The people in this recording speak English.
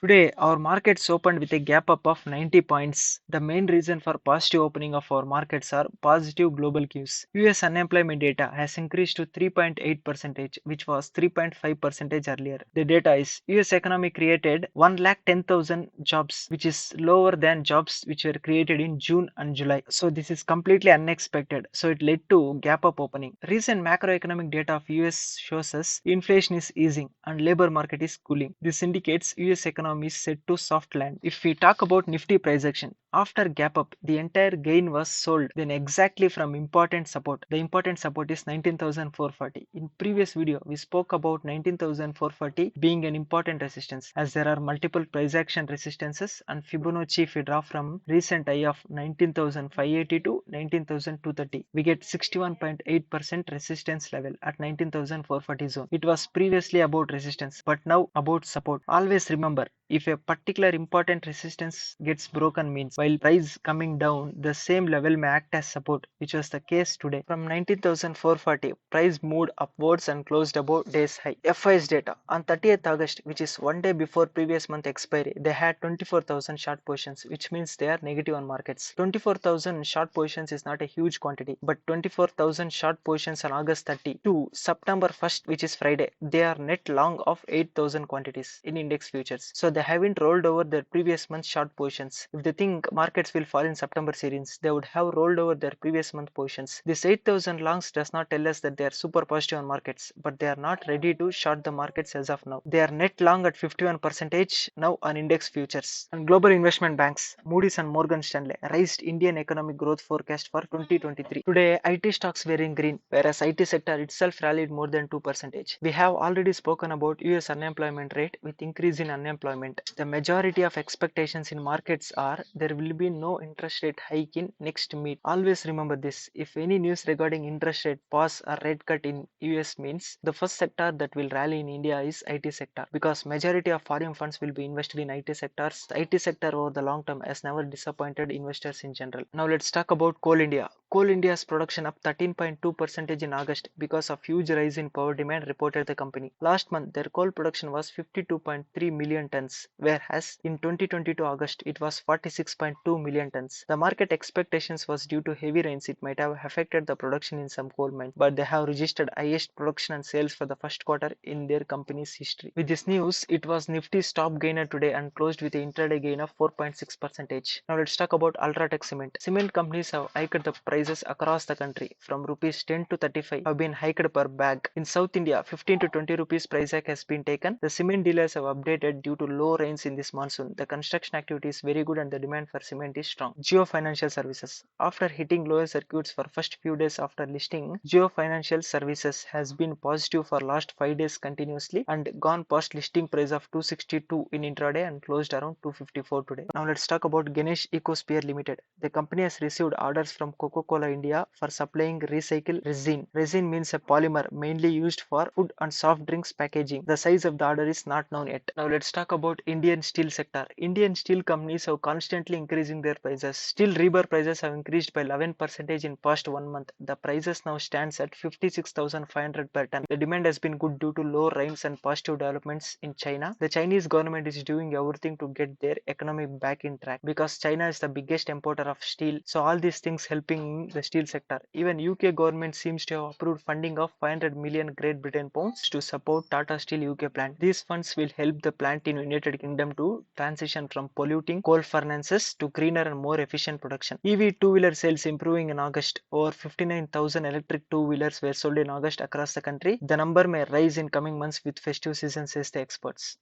Today, our markets opened with a gap up of 90 points. The main reason for positive opening of our markets are positive global cues. US unemployment data has increased to 3.8%, which was 3.5% earlier. The data is US economy created 110,000 jobs, which is lower than jobs which were created in June and July. So this is completely unexpected. So it led to gap up opening. Recent macroeconomic data of US shows us inflation is easing and labor market is cooling. This indicates US economy is set to soft land. If we talk about Nifty price action, after gap up, the entire gain was sold then exactly from important support. The important support is 19,440. In previous video, we spoke about 19,440 being an important resistance as there are multiple price action resistances and Fibonacci if we draw from recent high of 19,580 to 19,230. We get 61.8% resistance level at 19,440 zone. It was previously about resistance but now about support. Always remember, if a particular important resistance gets broken means while price coming down, the same level may act as support, which was the case today. From 19,440, price moved upwards and closed above day's high. FI's data on 30th August, which is one day before previous month expiry, they had 24,000 short positions, which means they are negative on markets. 24,000 short positions is not a huge quantity, but 24,000 short positions on August 30 to September 1st, which is Friday, they are net long of 8,000 quantities in index futures. So they haven't rolled over their previous month's short positions. If they think markets will fall in September series, they would have rolled over their previous month positions. This 8,000 longs does not tell us that they are super positive on markets, but they are not ready to short the markets as of now. They are net long at 51% now on index futures. And global investment banks, Moody's and Morgan Stanley raised Indian economic growth forecast for 2023. Today, IT stocks were in green, whereas IT sector itself rallied more than 2%. We have already spoken about US unemployment rate with increase in unemployment. The majority of expectations in markets are there will be no interest rate hike in next meet. Always remember this. If any news regarding interest rate pause or rate cut in US means the first sector that will rally in India is IT sector because majority of foreign funds will be invested in IT sectors. The IT sector over the long term has never disappointed investors in general. Now let's talk about Coal India. Coal India's production up 13.2% in August because of huge rise in power demand, reported the company. Last month their coal production was 52.3 million tons, whereas in 2022 August it was 46.2 million tons. The market expectations was due to heavy rains it might have affected the production in some coal mines, but they have registered highest production and sales for the first quarter in their company's history. With this news, it was Nifty's top gainer today and closed with an intraday gain of 4.6%. Now let's talk about Ultratech Cement. Cement companies have hiked the prices across the country from rupees 10 to 35 have been hiked per bag. In South India, 15 to 20 rupees price hike has been taken. The cement dealers have updated due to low rains in this monsoon. The construction activity is very good and the demand for cement is strong. Jio Financial Services. After hitting lower circuits for first few days after listing, Jio Financial Services has been positive for last 5 days continuously and gone past listing price of 262 in intraday and closed around 254 today. Now let's talk about Ganesha Ecosphere Limited. The company has received orders from COCA COLA India for supplying recycled resin. Resin means a polymer mainly used for food and soft drinks packaging. The size of the order is not known yet. Now let's talk about Indian steel sector. Indian steel companies have constantly increasing their prices. Steel rebar prices have increased by 11% in past 1 month. The prices now stands at 56,500 per ton. The demand has been good due to low rains and positive developments in China. The Chinese government is doing everything to get their economy back in track because China is the biggest importer of steel. So all these things helping the steel sector. Even UK government seems to have approved funding of 500 million Great Britain pounds to support Tata Steel UK plant. These funds will help the plant in United Kingdom to transition from polluting coal furnaces to greener and more efficient production. EV two-wheeler sales improving in August. Over 59,000 electric two-wheelers were sold in August across the country. The number may rise in coming months with festive season, says the experts.